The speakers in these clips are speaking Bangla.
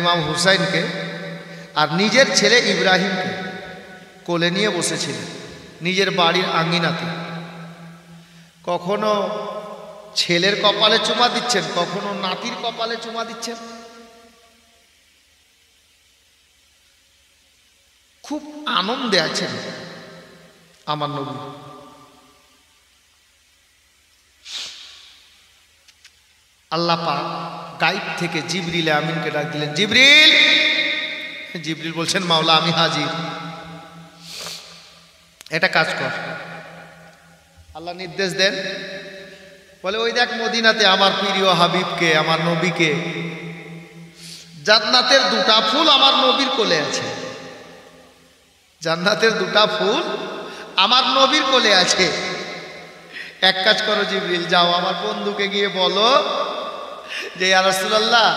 ইমাম হুসাইনকে আর নিজের ছেলে ইব্রাহিমকে কোলে নিয়ে বসেছিলেন নিজের বাড়ির আঙ্গিনাতে। কখনো ছেলের কপালে চুমা দিচ্ছেন, কখনো নাতির কপালে চুমা দিচ্ছেন। খুব আনন্দে আছেন আমার নবী। আল্লাহ পাক গায়েব থেকে জিবরিল আমিনকে ডাক দিলেন, জিবরিল। জিবরিল বলছেন, মাওলা আমি হাজির। এটা কাজ কর। আল্লাহ নির্দেশ দেন, বলে ওই দেখ মদিনাতে আমার প্রিয় হাবিবকে, আমার নবীকে, জান্নাতের দুটা ফুল আমার নবীর কোলে আছে। জান্নাতের দুটা ফুল আমার নবীর কোলে আছে। এক কাজ করো জিবরিল, যাও আমার বন্ধুকে গিয়ে বলো যে ইয়া রাসূলুল্লাহ,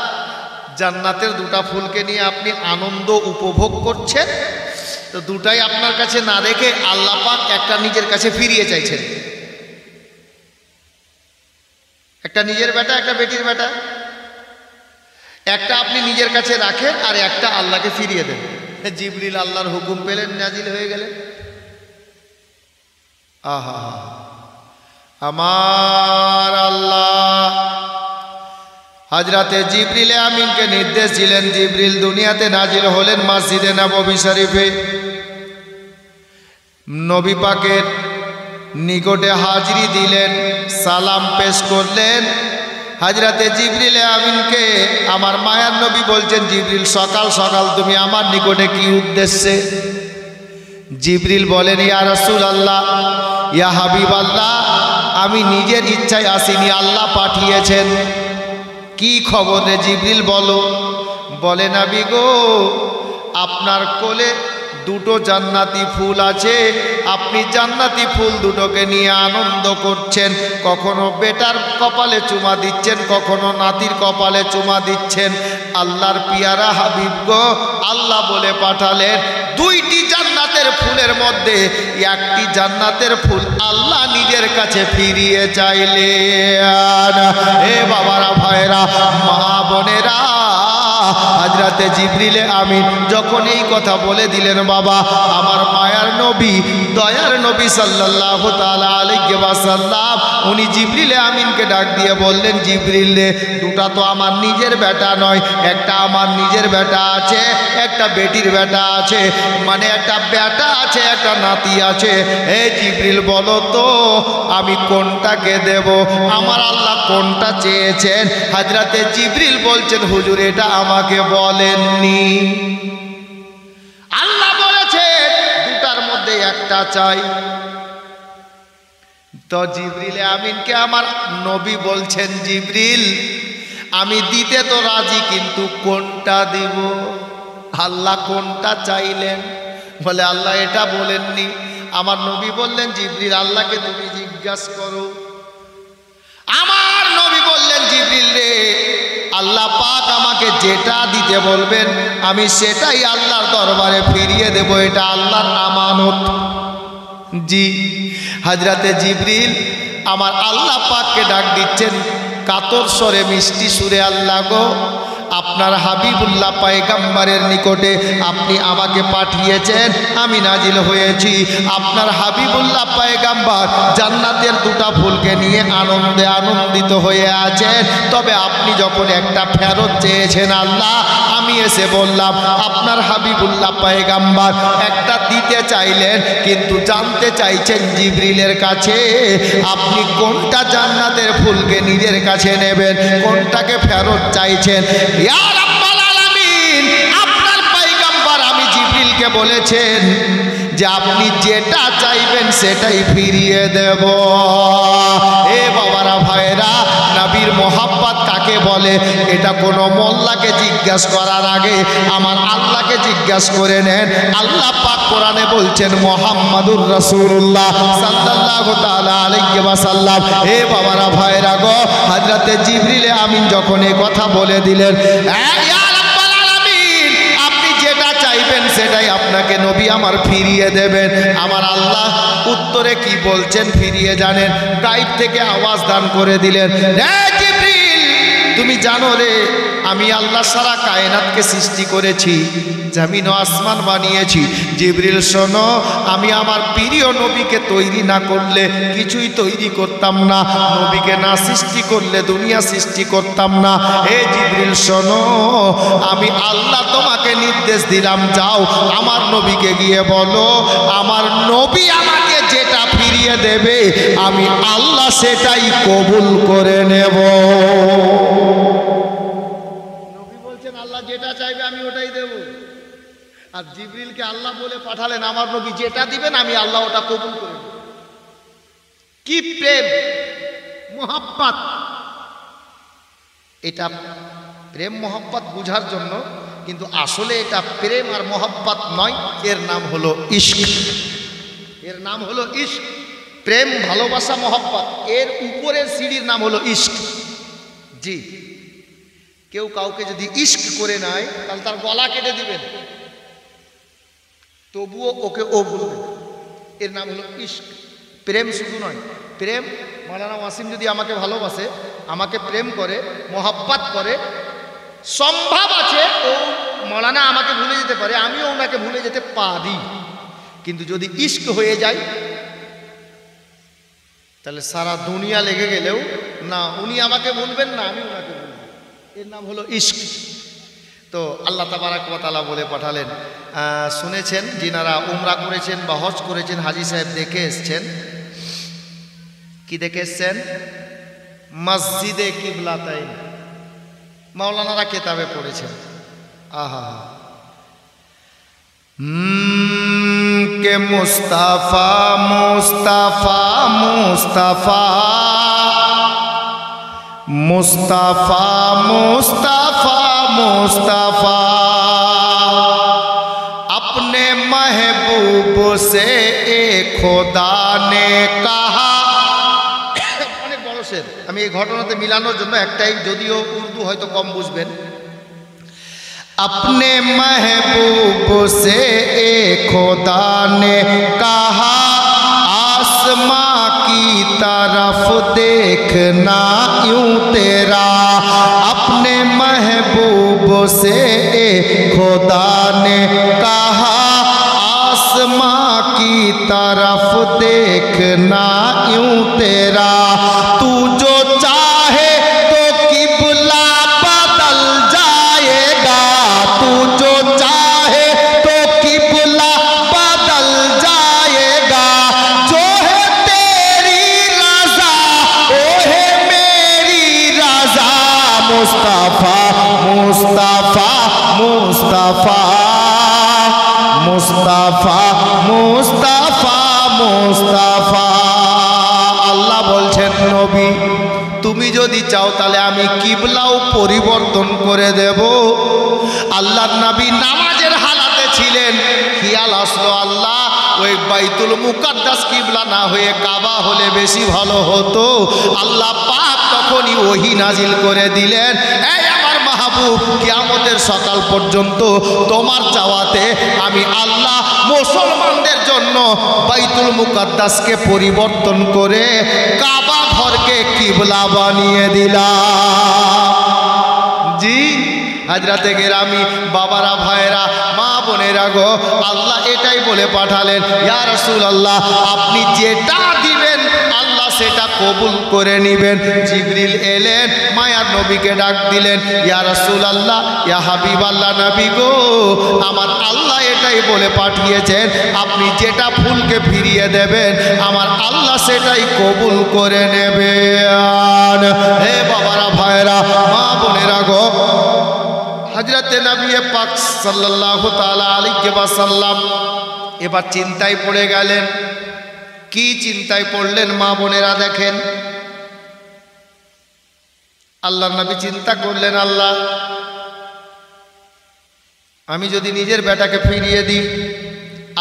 জান্নাতের দুটা ফুলকে নিয়ে আপনি আনন্দ উপভোগ করছেন, তো দুটাই আপনার কাছে না রেখে আল্লাহ পাক একটা নিজের কাছে ফিরিয়ে চাইছেন। একটা নিজের বেটা, একটা বেটির বেটা, একটা আপনি নিজের কাছে রাখেন আর একটা আল্লাহকে ফিরিয়ে দেন। জিবরিল আল্লাহর হুকুম পেলেন, নাজিল হয়ে গেলেন। আহা, আমার আল্লাহ হযরতে জিবরিল আমিনকে নির্দেশ দিলেন। জিবরিল দুনিয়াতে নাজিল হলেন মসজিদে নববী শরীফে। নবী পাকের নিকটে হাজিরি দিলেন, সালাম পেশ করলেন। হযরতে জিবরিল আমিনকে আমার মায়ার নবী বলছেন, জিবরিল সকাল সকাল তুমি আমার নিকটে কি উদ্দেশ্যে? জিবরিল বলেন, ইয়া রাসূলুল্লাহ, ইয়া হাবিবাল্লাহ, আমি নিজের ইচ্ছায় আসিনি, আল্লাহ পাঠিয়েছেন। কি খবর রে জিবরিল, বলো। বলে, নবী গো, আপনার কোলে দুটো জান্নাতি ফুল আছে, আপনি জান্নাতি ফুল দুটোকে নিয়ে আনন্দ করছেন। কখনো বেটার কপালে চুমা দিচ্ছেন, কখনো নাতির কপালে চুমা দিচ্ছেন। আল্লাহর পিয়ারা হাবিব গো, আল্লাহ বলে পাঠালেন দুইটি জান্নাতের ফুলের মধ্যে একটি জান্নাতের ফুল আল্লাহ নিজের কাছে ফিরিয়ে চাইলেন। হে বাবারা, ভাইরা, মা বোনেরা, হযরতে জিবরিল আমিন যখন এই কথা বলে দিলেন, বাবা আমার মায়ার নবী, দয়ার নবী সাল্লাল্লাহু তাআলা আলাইহি ওয়াসাল্লাম, উনি জিবরিল আমিনকে ডাক দিয়ে বললেন, জিবরিল রে, দুটা তো আমার নিজের বেটা নয়, একটা আমার নিজের বেটা আছে, একটা বেটির বেটা আছে, মানে একটা বেটা আছে, একটা নাতি আছে। হে জিবরিল, বলো তো আমি কোনটাকে দেব? আমার আল্লাহ কোনটা চেয়েছেন? হযরতে জিবরিল বলছেন, হুজুর এটা আমাকে বলেননি, আল্লাহ বলেছেন দুটার মধ্যে একটা চাই। তো জিবরিল আমিনকে আমার নবী বলছেন, জিবরিল আমি দিতে তো রাজি, কিন্তু কোনটা দিব? আল্লাহ কোনটা চাইলেন? বলে, আল্লাহ এটা বলেননি। আমার নবী বললেন, জিবরিল আল্লাহকে তুমি জিজ্ঞাসা করো। আমার নবী বললেন, জিবরিল রে, আল্লাহ পাক আমাকে যেটা দিতে বলবেন আমি সেটাই আল্লাহর দরবারে ফিরিয়ে দেব, এটা আল্লাহর আমানত। জি, হযরতে জিবরিল আমার আল্লাহ পাককে ডাক দিচ্ছেন কাতর স্বরে, মিষ্টি সুরে, আল্লাহ গো, আপনার হাবিবুল্লাহ পয়গম্বরের নিকটে আপনি আমাকে পাঠিয়েছেন, আমি নাজিল হয়েছি। আপনার হাবিবুল্লাহ পয়গম্বর জান্নাতের দুটা ফুলকে নিয়ে আনন্দে আনন্দিত হয়ে আছেন, তবে আপনি যখন একটা ফেরত চেয়েছেন আল্লাহ, আমি এসে বললাম আপনার হাবিবুল্লাহ পয়গম্বর একটা দিতে চাইলেন, কিন্তু জানতে চাইছেন জিবরিলের কাছে আপনি কোনটা জান্নাতের ফুলকে নিজের কাছে নেবেন, কোনটাকে ফেরত চাইছেন। ইয়া রাব্বাল আলামিন, আপনার পয়গম্বর আমি জিবরিলকে বলেছেন যে আপনি যেটা চাইবেন সেটাই ফিরিয়ে দেব। এ বাবারা, ভাইরা, নবীর মোহাব্বত কাকে বলে এটা কোনো মোল্লাকে জিজ্ঞাসা করার আগে আমার আল্লাহকে জিজ্ঞাসা করে নেন। আল্লাহ পাক কোরআনে বলছেন, মুহাম্মাদুর রাসূলুল্লাহ সাল্লাল্লাহু তাআলা আলাইহি ওয়াসাল্লাম। হে বাবারা, ভাইরা গো, হযরতে জিবরিল আমিন যখন এই কথা বলে দিলেন, ইয়া রাব্বাল আলামিন, আপনি যেটা চাইবেন সেটাই আপনাকে নবী আমার ফিরিয়ে দেবেন। আমার আল্লাহ উত্তরে কি বলছেন ফিরিয়ে জানেন? গায়েব থেকে আওয়াজ দান করে দিলেন, হে জিবরিল, তুমি জানো রে আমি আল্লাহ সারা কায়নাতকে সৃষ্টি করেছি, জমিন ও আসমান বানিয়েছি। জিবরিল শোনো, আমি আমার প্রিয় নবীকে তৈরি না করলে কিছুই তৈরি করতাম না, নবীকে না সৃষ্টি করলে দুনিয়া সৃষ্টি করতাম না। হে জিবরিল শোনো, আমি আল্লাহ তোমাকে নির্দেশ দিলাম, যাও আমার নবীকে গিয়ে বলো আমার নবী আমাকে যেটা ফিরিয়ে দেবে আমি আল্লাহ সেটাই কবুল করে নেব। নবী বলছেন আল্লাহ যেটা চাইবে আমি ওটাই দেব, আর জিবরিলকে আল্লাহ বলে পাঠালেন আমার নবী যেটা দিবেন আমি আল্লাহ ওটা কবুল করে নেব। কি প্রেম মোহাব্বত! এটা প্রেম মোহাব্বত বুঝার জন্য, কিন্তু আসলে এটা প্রেম আর মোহাব্বত নয়, এর নাম হলো ইশক। এর নাম হলো ইশক। প্রেম, ভালোবাসা, মোহাব্বত, এর উপরের সিঁড়ির নাম হলো ইশক। জি, কেউ কাউকে যদি ইশক করে নেয় তাহলে তার গলা কেটে দিবেন, তবুও ওকে ও বলবেন, এর নাম হলো ইশক। প্রেম শুধু নয়, প্রেম মাওলানা ওয়াসিম যদি আমাকে ভালোবাসে, আমাকে প্রেম করে, মোহাব্বত করে, সম্ভব আছে ও মাওলানা আমাকে ভুলে যেতে পারে, আমিও ওনাকে ভুলে যেতে পারি। কিন্তু যদি ইশক হয়ে যায় তাহলে সারা দুনিয়া লেগে গেলেও না উনি আমাকে ভুলবেন না আমি ওনাকে ভুলব, এর নাম হলো ইশক। তো আল্লাহ তাবারাক ওয়া তাআলা বলে পাঠালেন, শুনেছেন যিনারা উমরা করেছেন বা হজ করেছেন, হাজী সাহেব দেখে এসছেন। কি দেখে এসছেন? মসজিদে কিবলাতাইন, মাওলানারা কিতাবে পড়েছেন। আহা কে মুস্তাফা মুস্তাফা মুস্তাফা মুস্তাফা মুস্তাফা মুস্তাফা अपने महबूब से एक खुदा ने कहा। অনেক বড় শের, আমি এই ঘটনাতে মিলানোর জন্য একটাই, যদিও উর্দু হয়তো কম বুঝবেন। अपने महबूब से एक खुदा ने कहा आसमां की तरफ देखना यूं तेरा। अपने महबूब से एक खुदा ने कहा आसमां की तरफ देखना यूं तेरा। तू जो चाहे तो किबला बदल जाएगा, तू जो चाहे तो किबला बदल जाएगा। जो है तेरी रज़ा वो है मेरी रज़ा। मुस्तफ़ा मुस्तफ़ा मुस्तफ़ा मुस्तफ़ा मुस्तफ़ा मुस्तफ़ा। আল্লাহ বলছেন নবী তুমি যদি চাও তাহলে আমি কিবলাও পরিবর্তন করে দেব। আল্লাহর নবী নামাজের হালাতে ছিলেন, খেয়াল আসলো আল্লাহ ওই বাইতুল মুকাদ্দাস কিবলা না হয়ে কাবা হলে বেশি ভালো হতো। আল্লাহ পাক তখনই ওহী নাজিল করে দিলেন, এই আমার মাহবুব কিয়ামতের সকাল পর্যন্ত তোমার চাওয়াতে আমি আল্লাহ মুসলমানদের জন্য বাইতুল মুকাদ্দাসকে পরিবর্তন করে কাবা ঘরকে কিবলা বানিয়ে দিলাম। জি হাজরাতে গেরামি বাবারা ভাইরা মা বোনেরা গো, আল্লাহ এটাই বলে পাঠালেন, ইয়া রাসূলুল্লাহ আপনি যেটা দিবেন আল্লাহ সেটা কবুল করে নেবেন। জিবরিল এলেন, মায়ার নবীকে ডাক দিলেন, ইয়া রাসূলুল্লাহ ইয়া হাবিবাল্লাহ নবী গো, আমার আল্লাহ এটাই বলে পাঠিয়েছেন আপনি যেটা ফুলকে ফিরিয়ে দেবেন আমার আল্লাহ সেটাই কবুল করে নেবেন। হে বাবারা ভাইরা মা বোনেরা গো, হযরতে নবী পাক সাল্লাল্লাহু তাআলা আলাইহি ওয়াসাল্লাম এবার চিন্তায় পড়ে গেলেন। কি চিন্তায় পড়লেন মা বোনেরা দেখেন। আল্লাহর নবী চিন্তা করলেন, আল্লাহ আমি যদি নিজের বেটাকে ফিরিয়ে দিই,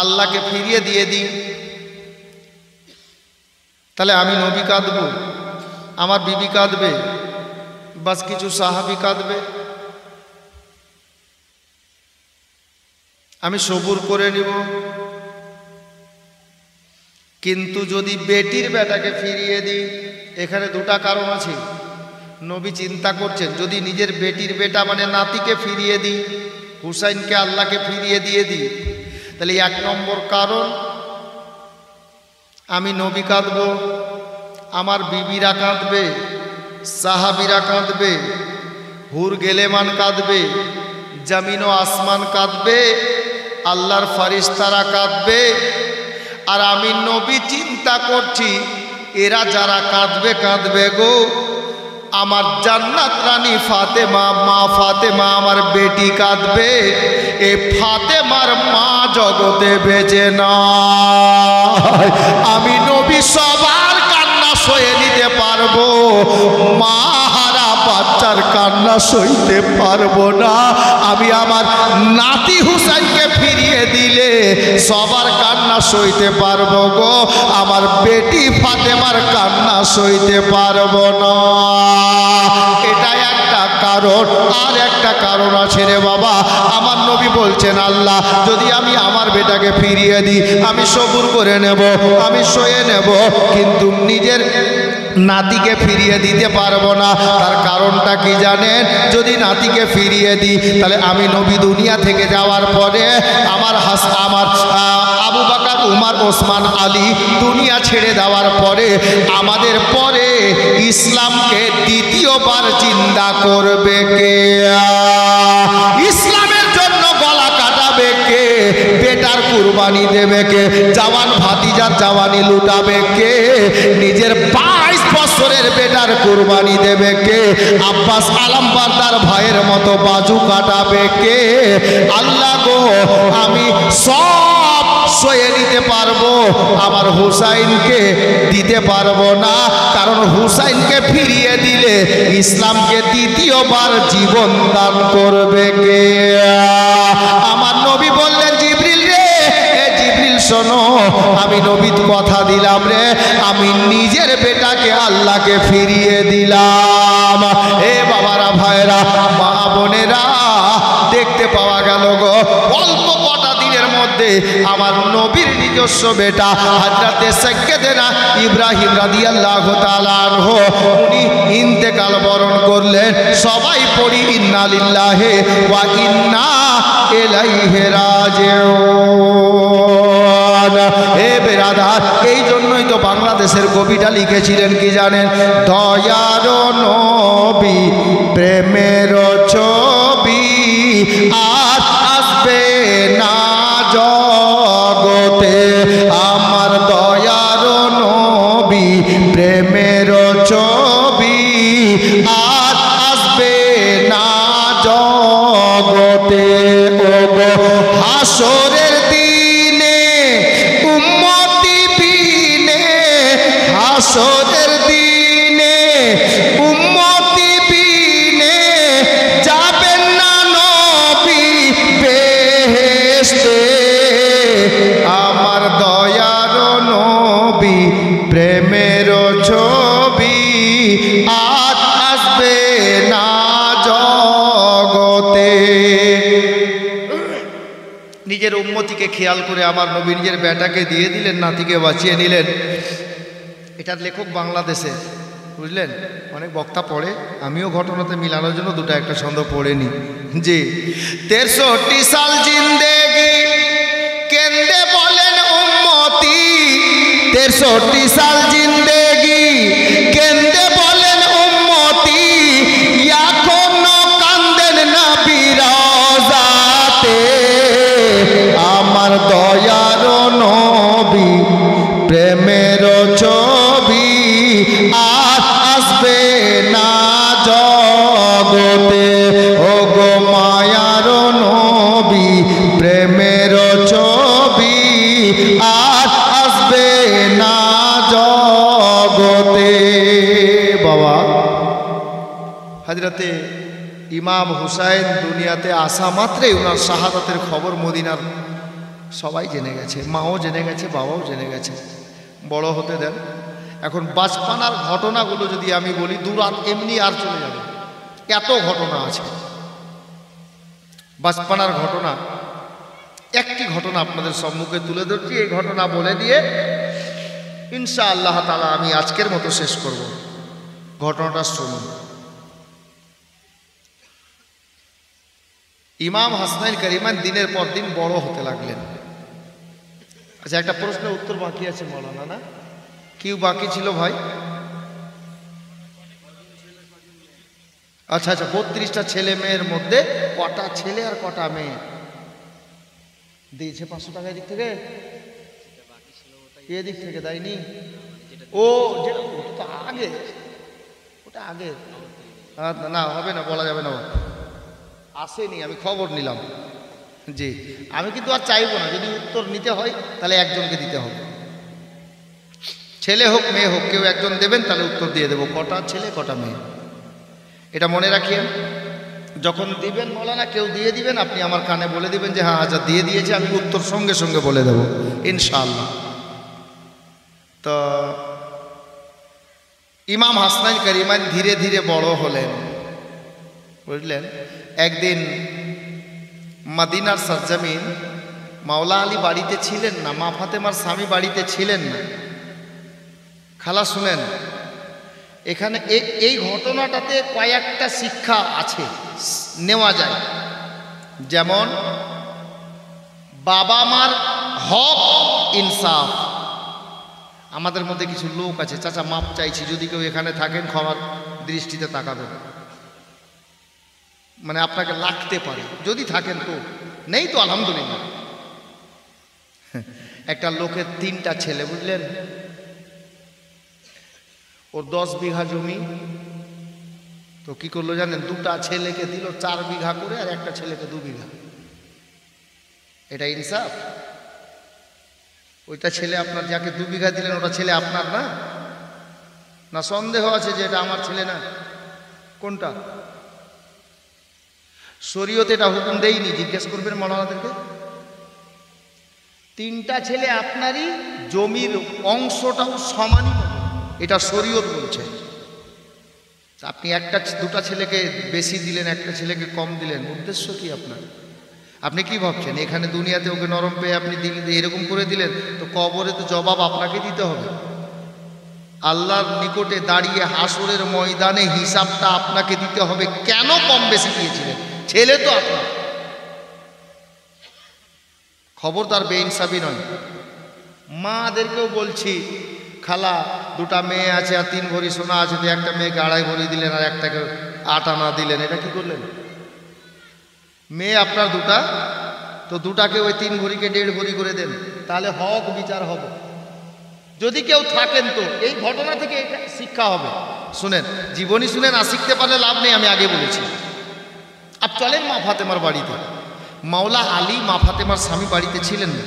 আল্লাহকে ফিরিয়ে দিয়ে দিই, তাহলে আমি নবী কাঁদব, আমার বিবি কাঁদবে, বাস কিছু সাহাবী কাঁদবে, আমি সবুর করে নিব। কিন্তু যদি বেটির বেটাকে ফিরিয়ে দিই, এখানে দুটা কারণ আছে। নবী চিন্তা করছেন যদি নিজের বেটির বেটা মানে নাতিকে ফিরিয়ে দিই, হুসাইনকে আল্লাহকে ফিরিয়ে দিয়ে দিই, তাহলে 1 নম্বর কারণ আমি নবী কাঁদব, আমার বিবিরা কাঁদবে, সাহাবিরা কাঁদবে, হুর গেলেমান কাঁদবে, জমিন ও আসমান কাঁদবে, আল্লাহর ফারিস্তারা কাঁদবে। আর আমি নবী চিন্তা করছি এরা যারা কাঁদবে কাঁদবে গো, আমার জান্নাত রানী ফাতেমা, মা ফাতেমা আমার বেটি কাঁদবে, এ ফাতেমার মা জগতে বেঁচে না। আমি নবী সবার কান্না সয়ে নিতে পারবো, মা হারা বাচ্চার কান্না সইতে পারবো না। আমি আমার নাতি হুসাইনকে ফিরিয়ে দিলে সবার কান্না সইতে পারবো গো, আমার বেটি ফাতেমার কান্না সইতে পারবো না। এটা একটা কারণ। আর একটা কারণ আছে রে বাবা, আমার নবী বলছেন আল্লাহ যদি আমি আমার বেটাকে ফিরিয়ে দিই আমি সবুর করে নেব, আমি সয়ে নেব, কিন্তু নিজের নাতিকে ফিরিয়ে দিতে পারবো না। তার কারণটা কি জানেন? যদি নাতিকে ফিরিয়ে দিই তাহলে আমি নবী দুনিয়া থেকে যাওয়ার পরে আমার আবু বকর, উমর, ওসমান, আলী দুনিয়া ছেড়ে দেওয়ার পরে আমাদের পরে ইসলামকে দ্বিতীয়বার জিন্দা করবে কে? ইসলামের জন্য গলা কাটাবে কে? বেটার কুরবানি দেবে কে? জওয়ান ভাতিজার জওয়ানি লুটাবে কে? নিজের 22 বছরের বেটার কুরবানি দেবে কে? আব্বাস আলমবারদার ভাইয়ের মতো বাজু কাটাবে কে? আল্লাহ গো, আমি সব সয়ে নিতে পারবো, আমার হুসাইনকে দিতে পারবো না। কারণ হুসাইনকে ফিরিয়ে দিলে ইসলামকে দ্বিতীয়বার জীবন দান করবে কে? আমার নবী বললেন জিবরিল রে, জিবরিল শোনো, আমি নবী কথা দিলাম রে, আমি নিজের বেটাকে আল্লাহকে ফিরিয়ে দিলাম। এ বাবারা, ভাইরা, মা বোনেরা, দেখতে পাওয়া গেল গো অল্প কটা দিনের মধ্যে আমার নবীর নিজস্ব বেটা হযরতে সাইয়্যিদানা ইব্রাহিম রাদিয়াল্লাহু তাআলা আনহু উনি ইন্তেকাল বরণ করলেন। সবাই পড়ি ইন্না লিল্লাহি ওয়া ইন্না ইলাইহি রাজিউন। হে বেরাদার, এই জন্যই তো বাংলাদেশের কবিটা লিখেছিলেন কি জানেন? দয়ার নবী প্রেমের ছবি আর আসবে না জগতে, আমার দয়ার নবী প্রেমের ছবি আর আসবে না জগতে। ওগো হাসরের দিনে উম্মতি বিনে, হাসরের দিনে উম্মতি বিনে যাবেন না নবী বেহেশতে, আমার দয়ার নবী প্রেমের ছবি আর আসবে না জগতে। নিজের উম্মতিকে খেয়াল করে আমার নবী নিজের বেটাকে দিয়ে দিলেন, নাতিকে বাঁচিয়ে নিলেন। এটার লেখক বাংলাদেশে, বুঝলেন? অনেক বক্তা পড়ে, আমিও ঘটনাতে মিলানোর জন্য দুটো একটা ছন্দ পড়ে নি। জি, 63 সাল জিন্দেগি কেন্দে বলেন উম্মতি, 63 সাল জিন্দেগি কেন্দে বলেন উম্মতি, এখনো কান্দেন নবী রওজাতে, আমার দয়ার নবী প্রেমের ছবি আর আসবে না জগতে। ওগো মায়ার নবী প্রেমের ছবি আর আসবে না জগতে। বাবা, হযরতে ইমাম হুসাইন দুনিয়াতে আসা মাত্রই ওনার শাহাদাতের খবর মদিনার সবাই জেনে গেছে, মাও জেনে গেছে, বাবাও জেনে গেছে। বড় হতে দেন। এখন বাচপানার ঘটনাগুলো যদি আমি বলি দুরাত এমনি আর চলে যাবে, এত ঘটনা আছে। বাচপানার ঘটনা, একটি ঘটনা আপনাদের সম্মুখে তুলে ধরছি। এই ঘটনা বলে দিয়ে ইনশাআল্লাহ তাআলা আমি আজকের মতো শেষ করব। ঘটনাটা শুনুন। ইমাম হাসানাইন কারিমান দিনের পর দিন বড় হতে লাগলেন। আচ্ছা, একটা প্রশ্নের উত্তর বাকি আছে মৌলানা, না কি বাকি ছিল ভাই? আচ্ছা আচ্ছা, 32টা ছেলে মেয়ের মধ্যে কটা ছেলে আর কটা মেয়ে দিয়েছে 500 টাকা? এদিক থেকে এদিক থেকে দেয়নি? ও যেটা ওটা আগে, ওটা আগে না, হবে না, বলা যাবে না, আসেনি, আমি খবর নিলাম। জি, আমি কিন্তু আর চাইবো না, যদি উত্তর নিতে হয় তাহলে একজনকে দিতে হবে, ছেলে হোক মেয়ে হোক, কেউ একজন দেবেন, তাহলে উত্তর দিয়ে দেবো কটা ছেলে কটা মেয়ে। এটা মনে রাখিয়েন, যখন দিবেন মৌলানা কেউ দিয়ে দিবেন, আপনি আমার কানে বলে দিবেন যে হ্যাঁ আচ্ছা দিয়ে দিয়েছে, আমি উত্তর সঙ্গে সঙ্গে বলে দেবো ইনশাআল্লাহ। তো ইমাম হাসানাইন কারিমান ধীরে ধীরে বড় হলেন, বুঝলেন। একদিন মদিনার সরজমিন, মাওলা আলী বাড়িতে ছিলেন না, মা ফাতেমার স্বামী বাড়িতে ছিলেন না। খালা শুনেন, এখানে এই ঘটনাটাতে কয়েকটা শিক্ষা আছে, নেওয়া যায়। যেমন বাবা মার হক, ইনসাফ। আমাদের মধ্যে কিছু লোক আছে, চাচা মাপ চাইছি, যদি কেউ এখানে থাকেন ক্ষমার দৃষ্টিতে তাকাবেন, মানে আপনাকে লাগতে পারে, যদি থাকেন তো, নেই তো আলহামদুলিল্লাহ। একটা লোকের 3টা ছেলে, বুঝলেন, ওর 10 বিঘা জমি, তো কি করলো জানেন, 2টা ছেলেকে দিল 4 বিঘা করে, আর একটা ছেলেকে 2 বিঘা। এটা ইনসাফ? ওইটা ছেলে আপনার, যাকে 2 বিঘা দিলেন ওটা ছেলে আপনার না? না সন্দেহ আছে যে এটা আমার ছেলে না? কোনটা? শরীয়তে এটা হুকুম দেয়নি, জিজ্ঞেস করবেন মাওলানাদেরকে। 3টা ছেলে আপনারই, জমির অংশটাও সমানই, এটা শরীয়ত বলছে। আপনি 2টা ছেলেকে বেশি দিলেন, একটা ছেলেকে কম দিলেন, উদ্দেশ্য কি আপনার? আপনি কি ভাবছেন এখানে দুনিয়াতে ওকে নরম পেয়ে আপনি এরকম করে দিলেন, তো কবরে তো জবাব আপনাকে দিতে হবে। আল্লাহর নিকটে দাঁড়িয়ে হাসরের ময়দানে হিসাবটা আপনাকে দিতে হবে, কেন কম বেশি দিয়েছিলেন। ছেলে তো আপনার, খবরদার বেইনসাফি নয়। মাদেরকেও বলছি, খালা 2টা মেয়ে আছে আর 3 ভরি সোনা আছে, তো একটা মেয়েকে 2.5 ভরি দিলেন আর একটাকে 8 আনা দিলেন, এটা কি করলেন? মেয়ে আপনার 2টা, তো 2টাকে ওই 3 ভরিকে 1.5 ভরি করে দেন, তাহলে হক বিচার হবে। যদি কেউ থাকেন তো এই ঘটনা থেকে এটা শিক্ষা হবে। শুনেন, জীবনী শুনেন, আর শিখতে পারলে লাভ নেই, আমি আগে বলেছি। আপ চলেন মা ফাতেমার বাড়িতে। মাওলা আলী মা ফাতেমার স্বামী বাড়িতে ছিলেন না,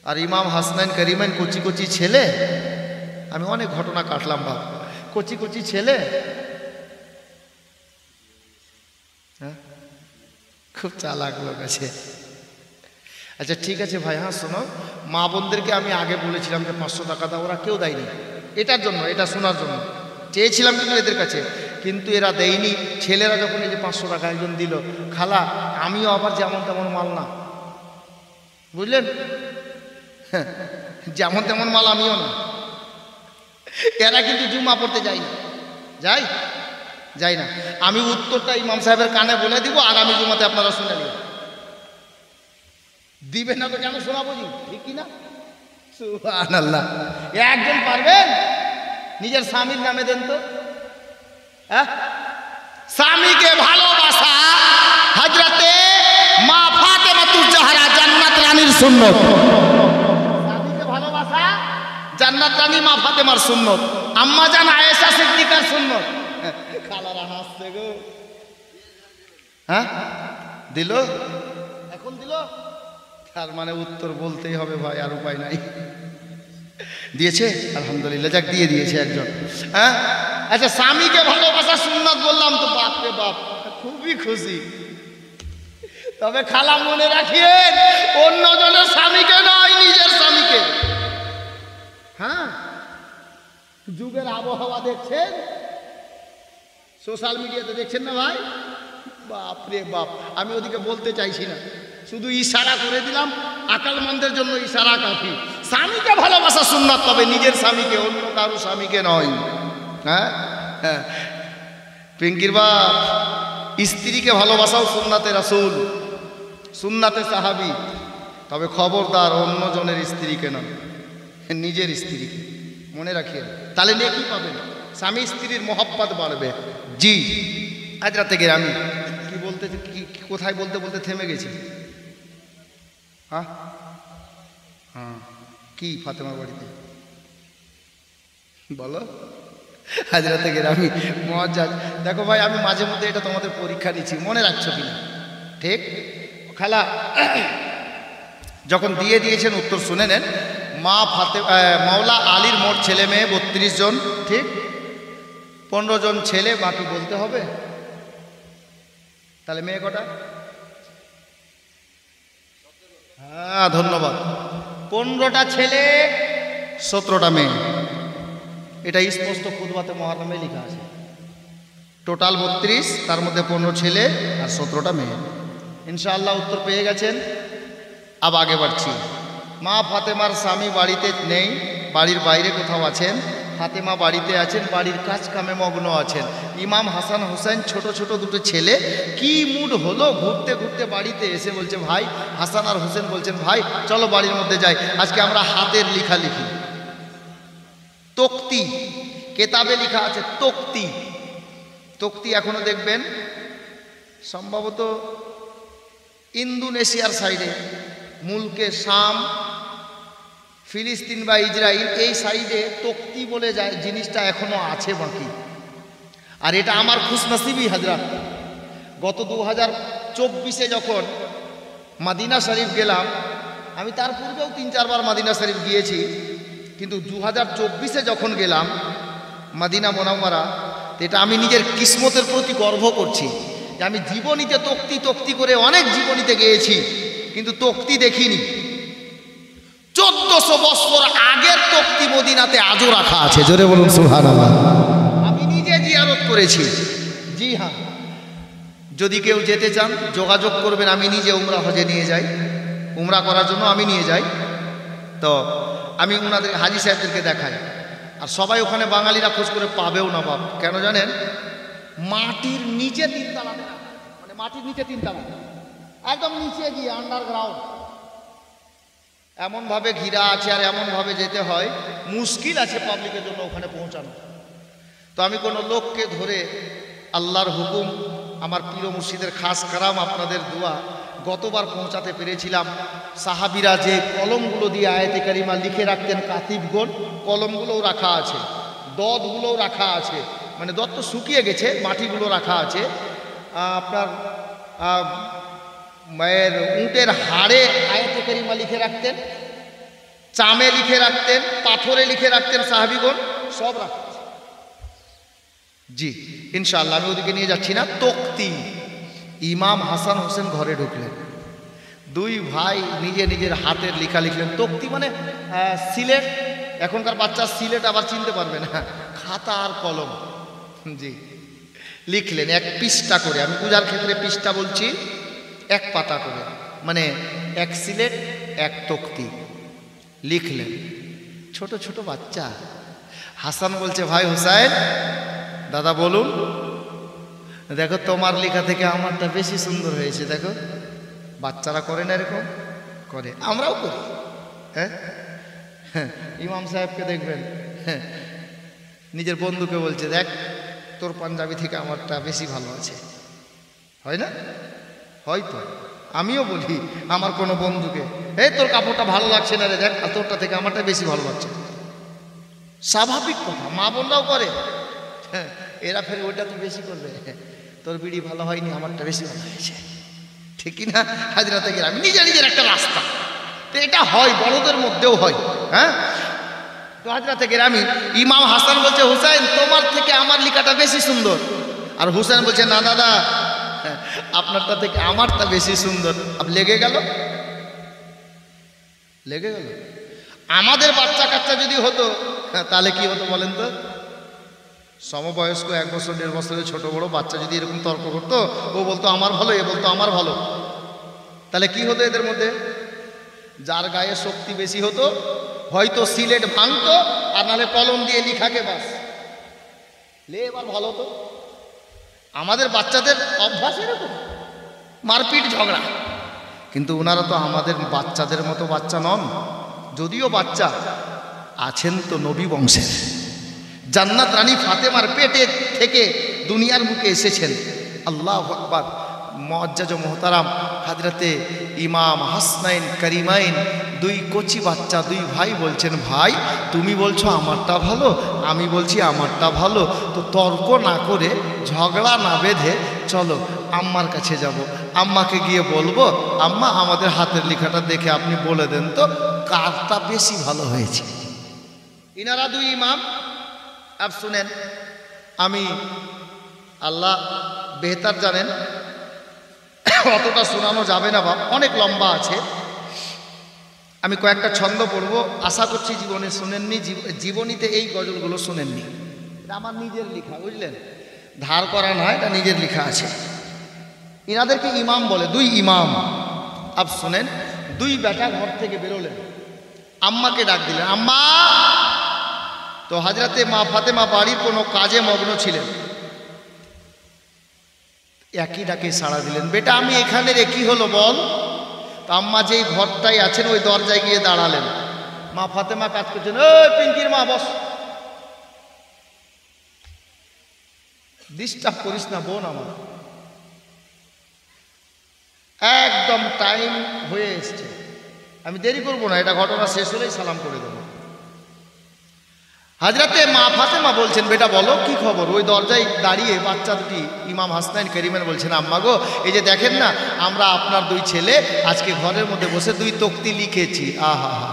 আর ইমাম হাসানাইন কারিমান কচি কচি ছেলে। আমি অনেক ঘটনা কাটলাম বাপ, কচি কচি ছেলে, হ্যাঁ খুব চালাক লোক আছে। আচ্ছা ঠিক আছে ভাই, হ্যাঁ শোনো, মা বোনদেরকে আমি আগে বলেছিলাম যে 500 টাকা দাও, ওরা কেউ দেয়নি। এটার জন্য, এটা শোনার জন্য চেয়েছিলাম কিন্তু এদের কাছে, কিন্তু এরা দেয়নি। ছেলেরা যখন এই যে 500 টাকা একজন দিল, খালা আমিও আবার যেমন তেমন মাল না, বুঝলেন, যেমন তেমন মাল আমিও না। এরা কিন্তু জুমা পড়তে যাই না, যাই না। আমি উত্তরটা ইমাম সাহেবের কানে বলে দিব, আগামী জুমাতে আপনারা শুনে নিন। দিবেন না তো কেন শোনাবো, ঠিক কিনা? সুবহানাল্লাহ। একজন পারবেন? নিজের স্বামীর নামে দেন তো। স্বামীকে ভালোবাসা হযরতে মা ফাতেমাতুজ জাহরা জান্নাত রানীর সুন্নত। স্বামীকে ভালোবাসা জান্নাত রানী মা ফাতেমার সুন্নত, আম্মা জান আয়েশা সিদ্দিকার সুন্নত। খালারা হাসছে গো। হ্যাঁ দিল, এখন দিল, তার মানে উত্তর বলতেই হবে ভাই, আর উপায় নাই। দিয়েছে আলহামদুলিল্লাহ, যাক দিয়ে দিয়েছে একজন। হ্যাঁ আচ্ছা, স্বামীকে ভালোবাসা সুন্নাত বললাম তো, বাপ রে বাপ, খুবই খুশি। তবে খালা মনে রাখিয়েন, অন্য জনের স্বামীকে নয়, নিজের স্বামীকে। হ্যাঁ, যুগের আবহাওয়া দেখছেন, সোশ্যাল মিডিয়াতে দেখছেন না ভাই, বাপ রে বাপ। আমি ওদিকে বলতে চাইছি না, শুধু ইশারা করে দিলাম, আকলমন্দের জন্য ইশারা কাফি। স্বামীকে ভালোবাসা সুন্নাত, তবে নিজের স্বামীকে, অন্য কারো স্বামীকে নয়। হ্যাঁ হ্যাঁ, পিঙ্কির বাপ স্ত্রীকে ভালোবাসাও সুন্নাতে রাসূল, সুন্নাতে সাহাবী। তবে খবরদার অন্যজনের স্ত্রীকে না, নিজের স্ত্রীকে মনে রাখিয়ে, তাহলে নেকি পাবেন, স্বামী স্ত্রীর মহব্বত বাড়বে। জি আজ রাত থেকে আমি কি বলতে কোথায় বলতে বলতে থেমে গেছি। হ্যাঁ হ্যাঁ কি ফাতেমার বাড়িতে বলো হাজরা থেকে আমি মহাজাজ। দেখো ভাই আমি মাঝে মধ্যে এটা তোমাদের পরীক্ষা নিচ্ছি, মনে রাখছো কিনা। ঠিক খালা যখন দিয়ে দিয়েছেন উত্তর শুনে নেন। মাওলা আলীর মোট ছেলে মেয়ে 32 জন, ঠিক 15 জন ছেলে, বাকি বলতে হবে। তাহলে মেয়ে কটা? হ্যাঁ ধন্যবাদ। 15টা ছেলে 17টা মেয়ে, এটা স্পষ্ট খুতবাতে মুহাররমে লেখা আছে। টোটাল 32, তার মধ্যে 15 ছেলে আর 17টা মেয়ে। ইনশাআল্লাহ উত্তর পেয়ে গেছেন। আব আগে বাড়ছি। মা ফাতেমার স্বামী বাড়িতে নেই, বাড়ির বাইরে কোথাও আছেন। ফাতেমা বাড়িতে আছেন, বাড়ির কাজ কামে মগ্ন আছেন। ইমাম হাসান হোসেন ছোট ছোট দুটো ছেলে কি মুড হলো, ঘুরতে ঘুরতে বাড়িতে এসে বলছে ভাই, হাসান আর হোসেন বলছেন ভাই চলো বাড়ির মধ্যে যাই, আজকে আমরা হাতের লেখা লিখি। তক্তি, কেতাবে লেখা আছে তক্তি। তক্তি এখনো দেখবেন সম্ভবত ইন্দোনেশিয়ার সাইডে, মুলকে শাম, ফিলিস্তিন বা ইসরায়েল, এই সাইডে তক্তি বলে যায় জিনিসটা এখনো আছে বাকি। আর এটা আমার খুশনসিবি হাজরাত, গত 2024-এ যখন মদিনা শরীফ গেলাম, আমি তার পূর্বেও 3-4 বার মদিনা শরীফ গিয়েছি, কিন্তু 2024-এ যখন গেলাম মদিনা মুনাওয়ারা, এটা আমি নিজের কিসমতের প্রতি গর্ব করছি যে আমি জীবনীতে তক্তি তক্তি করে অনেক জীবনীতে গিয়েছি, কিন্তু তক্তি দেখিনি। 1400 বছর আগের তক্তি মদিনাতে আজও রাখা আছে, জোরে বলুন সুবহানাল্লাহ। আমি নিজে জিয়ারত করেছি। জি হ্যাঁ, যদি কেউ যেতে চান যোগাযোগ করবেন, আমি নিজে উমরা হজে নিয়ে যাই, উমরা করার জন্য আমি নিয়ে যাই। তো আমি ওনাদের হাজি সাহেবদেরকে দেখাই, আর সবাই ওখানে বাঙালিরা খোঁজ করে পাবেও না বাপ। কেন জানেন? মাটির নিচে 3 তলা, মানে মাটির নিচে 3 তলা, একদম নিচে গিয়ে আন্ডারগ্রাউন্ড এমনভাবে ঘিরা আছে, আর এমনভাবে যেতে হয়, মুশকিল আছে পাবলিকের জন্য ওখানে পৌঁছানো। তো আমি কোনো লোককে ধরে, আল্লাহর হুকুম, আমার প্রিয় মুর্শিদের খাস কারাম, আপনাদের দোয়া, গতবার পৌঁছাতে পেরেছিলাম। সাহাবিরা যে কলমগুলো দিয়ে আয়াতে কারিমা লিখে রাখতেন, কাতিবগণ, কলমগুলোও রাখা আছে, দদগুলোও রাখা আছে, মানে দদ তো শুকিয়ে গেছে, মাটিগুলো রাখা আছে। আপনার মায়ের উটের হাড়ে আয়াতে কারিমা লিখে রাখতেন, চামে লিখে রাখতেন, পাথরে লিখে রাখতেন সাহাবিগণ, সব রাখা আছে। জি ইনশাআল্লাহ আমি ওদিকে নিয়ে যাচ্ছি না। তক্তি, ইমাম হাসান হোসেন ঘরে ঢুকলেন, 2 ভাই নিজে নিজের হাতের লেখা লিখলেন। তক্তি মানে সিলেট, এখনকার বাচ্চা সিলেট আবার চিনতে পারবে না, খাতা আর কলম। জি লিখলেন 1 পৃষ্ঠা করে, আমি পূজার ক্ষেত্রে পৃষ্ঠা বলছি, 1 পাতা করে, মানে 1 সিলেট 1 তক্তি লিখলেন। ছোট ছোট বাচ্চা। হাসান বলছে ভাই হুসাইন, দাদা বলুন। দেখো তোমার লেখা থেকে আমারটা বেশি সুন্দর হয়েছে, দেখো। বাচ্চারা করে না এরকম? করে, আমরাও করি। হ্যাঁ, ইমাম সাহেবকে দেখবেন নিজের বন্ধুকে বলছে দেখ তোর পাঞ্জাবি থেকে আমারটা বেশি ভালো আছে, হয় না? হয়তো আমিও বলি আমার কোনো বন্ধুকে, এই তোর কাপড়টা ভালো লাগছে না রে, দেখ তোরটা থেকে আমারটা বেশি ভালো লাগছে। স্বাভাবিক কথা, মা বোনরাও করে। এরা ফের ওইটা তো বেশি করবে, তোর বিড়ি ভালো হয়নি, আমারটা বেশি ভালো হয়েছে, ঠিক না? হাজরাতে গেলাম, নিজের নিজের একটা রাস্তা। তো এটা হয়, বড়দের মধ্যেও হয়। হ্যাঁ, তো হাজরাতে গেলাম, ইমাম হাসান বলছে হুসাইন তোমার থেকে আমার লেখাটা বেশি সুন্দর, আর হুসাইন বলছে না দাদা আপনারটা থেকে আমারটা বেশি সুন্দর। আব লেগে গেল, লেগে গেল। আমাদের বাচ্চা কাচ্চা যদি হতো তাহলে কি হতো বলেন তো? সমবয়স্ক 1 বছর 1.5 বছরের ছোট বড় বাচ্চা যদি এরকম তর্ক করতো, ও বলতো আমার ভালো, এ বলতো আমার ভালো, তাহলে কি হতো এদের মধ্যে? যার গায়ে শক্তি বেশি হতো হয়তো সিলেট ভাঙতো, আর নাহলে কলম দিয়ে লিখাকে বাস লে, এবার ভালো তো। আমাদের বাচ্চাদের অভ্যাস এরকম মারপিট ঝগড়া, কিন্তু ওনারা তো আমাদের বাচ্চাদের মতো বাচ্চা নন। যদিও বাচ্চা আছেন তো নবী বংশের, জান্নাত রানী ফাতেমার পেটে থেকে দুনিয়ার মুখে এসেছেন। আল্লাহু আকবার। মুআজ্জাজ ও মোহতারাম হযরতে ইমাম হাসনাইন করিমাইন, দুই কচি বাচ্চা, দুই ভাই বলছেন, ভাই তুমি বলছো আমারটা ভালো, আমি বলছি আমারটা ভালো, তো তর্ক না করে ঝগড়া না বেঁধে চলো আম্মার কাছে যাব, আম্মাকে গিয়ে বলবো, আম্মা আমাদের হাতের লেখাটা দেখে আপনি বলে দেন তো কারটা বেশি ভালো হয়েছে। ইনারা দুই ইমাম। আব শুনেন, আমি আল্লাহ বেহতার জানেন, অতটা শোনানো যাবে না বাপ, অনেক লম্বা আছে। আমি কয়েকটা ছন্দ পড়বো, আশা করছি জীবনে শুনেননি, জীবনীতে এই গজলগুলো শুনেননি। এটা আমার নিজের লেখা, বুঝলেন, ধার করা নয়, এটা নিজের লেখা আছে। ইনাদেরকে ইমাম বলে, দুই ইমাম। আব শুনেন, দুই বেটা ঘর থেকে বেরোলেন, আম্মাকে ডাক দিলেন, আম্মা। তো হযরতে মা ফাতেমা বাড়ির কোনো কাজে মগ্ন ছিলেন, একই ডাকে সাড়া দিলেন, বেটা আমি এখানে রে, কি হলো বল। তো আম্মা যেই ঘরটাই আছেন ওই দরজায় গিয়ে দাঁড়ালেন। মা ফাতেমা কাজ করছেন, ওই পিঙ্কির মা বস, ডিস্টার্ব করিস না বোন আমার, একদম টাইম হয়ে এসছে, আমি দেরি করবো না, এটা ঘটনা শেষ হলেই সালাম করে দেবো। হযরতে মা ফাতেমা বলছেন, বেটা বলো কি খবর। ওই দরজায় দাঁড়িয়ে বাচ্চা দুটি ইমাম হাসনাইন করিমেন বলছেন, আম্মা গো, এই যে দেখেন না, আমরা আপনার দুই ছেলে আজকে ঘরের মধ্যে বসে দুই তক্তি লিখেছি। আহা হা,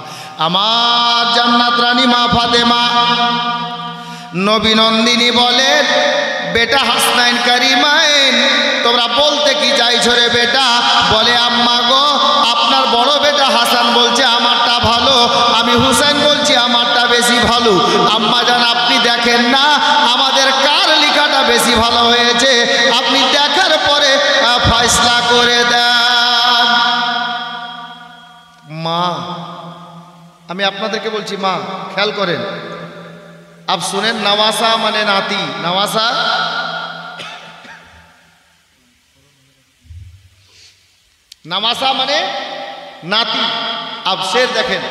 আমার জান্নাত রানী মা ফাতেমা নবী নন্দিনী বলেন, বেটা হাসনাইন করিমাইন তোমরা বলতে কি চাইছো রে বেটা। বলে, আম্মা গো, আপনার বড় বেটা হাসান বলছে আমারটা ভালো, আমি হুসেন বলছি আমারটা বেশি ভালো। আম্মা জান আপনি দেখেন না আমাদের কার লেখাটা বেশি ভালো হয়েছে, আপনি দেখার পরে ফয়সলা করে দেন। মা, আমি আপনাদেরকে বলছি মা, খেয়াল করেন। আপ শুনেন, নওয়াসা মানে নাতি, নওয়াসা নওয়াসা মানে নাতি। আব শের দেখেন,